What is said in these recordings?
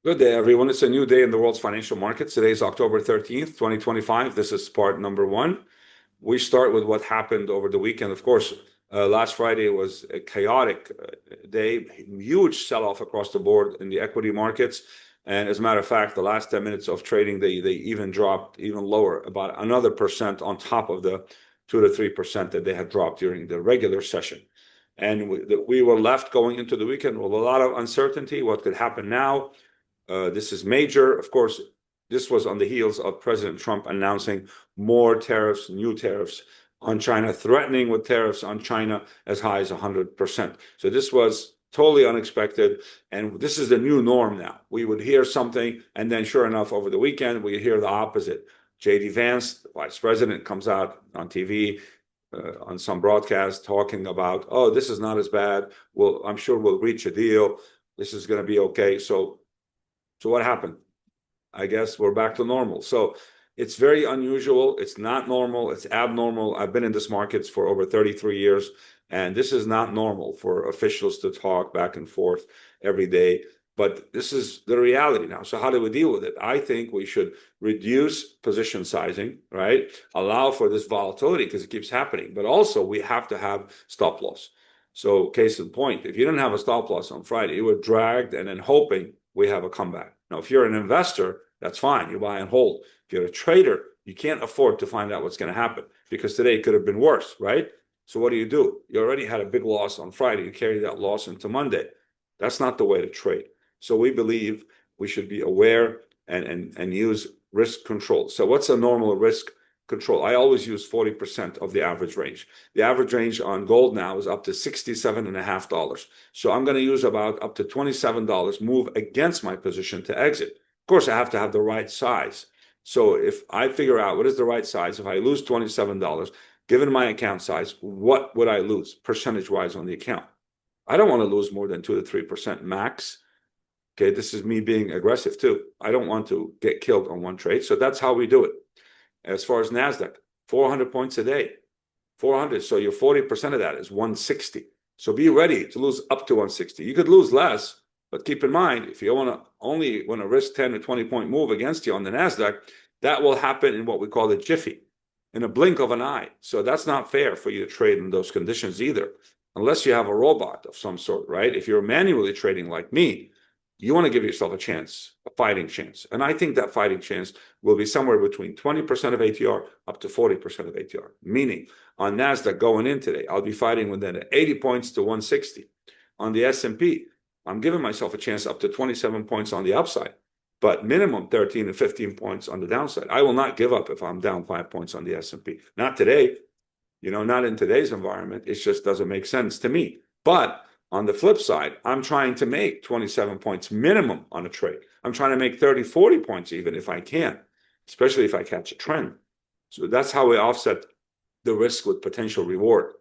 Good day, everyone. It's a new day in the world's financial markets. Today is October 13th, 2025. This is part number one. We start with what happened over the weekend. Of course, last Friday was a chaotic day, huge sell-off across the board in the equity markets. And as a matter of fact, the last 10 minutes of trading, they even dropped even lower, about another percent on top of the 2 to 3% that they had dropped during the regular session. And we were left going into the weekend with a lot of uncertainty. What could happen now? This is major. Of course, this was on the heels of President Trump announcing more tariffs, new tariffs on China, threatening with tariffs on China as high as 100%. So this was totally unexpected. And this is the new norm now. We would hear something, and then sure enough, over the weekend, we hear the opposite. J.D. Vance, the vice president, comes out on TV, on some broadcast, talking about, oh, this is not as bad. Well, I'm sure we'll reach a deal. This is going to be okay. So what happened? I guess we're back to normal. So it's very unusual. It's not normal. It's abnormal. I've been in this markets for over 33 years, and this is not normal for officials to talk back and forth every day. But this is the reality now. So how do we deal with it? I think we should reduce position sizing, right? Allow for this volatility because it keeps happening. But also we have to have stop loss. So case in point, if you didn't have a stop loss on Friday, you were dragged and then hoping we have a comeback. Now, if you're an investor, that's fine. You buy and hold. If you're a trader, you can't afford to find out what's going to happen because today it could have been worse, right? So what do? You already had a big loss on Friday. You carry that loss into Monday. That's not the way to trade. So we believe we should be aware and use risk control. So what's a normal risk control? I always use 40% of the average range. The average range on gold now is up to $67.50. So I'm going to use about up to $27, move against my position to exit. Of course, I have to have the right size. So if I figure out what is the right size, if I lose $27, given my account size, what would I lose percentage-wise on the account? I don't want to lose more than 2 to 3% max. Okay, this is me being aggressive too. I don't want to get killed on one trade. So that's how we do it. As far as NASDAQ, 400 points a day, 400. So your 40% of that is 160. So be ready to lose up to 160. You could lose less, but keep in mind, if you only want to risk 10 or 20 point move against you on the NASDAQ, that will happen in what we call the jiffy, in a blink of an eye. So that's not fair for you to trade in those conditions either, unless you have a robot of some sort, right? If you're manually trading like me, you want to give yourself a chance, a fighting chance. And I think that fighting chance will be somewhere between 20% of ATR up to 40% of ATR. Meaning on NASDAQ going in today, I'll be fighting within 80 points to 160. On the S&P, I'm giving myself a chance up to 27 points on the upside, but minimum 13 to 15 points on the downside. I will not give up if I'm down 5 points on the S&P. Not today, not in today's environment. It just doesn't make sense to me. But on the flip side, I'm trying to make 27 points minimum on a trade. I'm trying to make 30, 40 points even if I can, especially if I catch a trend. So that's how we offset the risk with potential reward.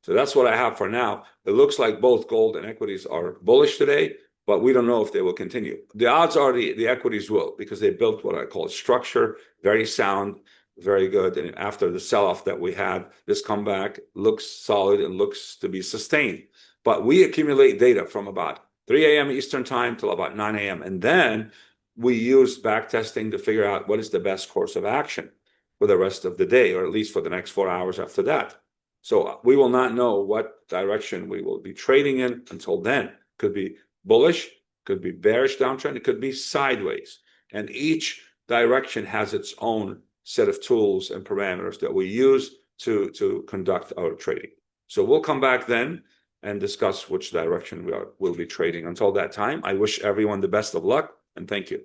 So that's what I have for now. It looks like both gold and equities are bullish today, but we don't know if they will continue. The odds are the equities will, because they built what I call structure, very sound, very good. And after the sell-off that we had, this comeback looks solid and looks to be sustained. But we accumulate data from about 3 a.m. Eastern time till about 9 a.m. And then we use back testing to figure out what is the best course of action for the rest of the day, or at least for the next 4 hours after that. So we will not know what direction we will be trading in until then. Could be bullish, could be bearish downtrend, it could be sideways. And each direction has its own set of tools and parameters that we use to conduct our trading. So we'll come back then and discuss which direction we'll be trading. Until that time, I wish everyone the best of luck, and thank you.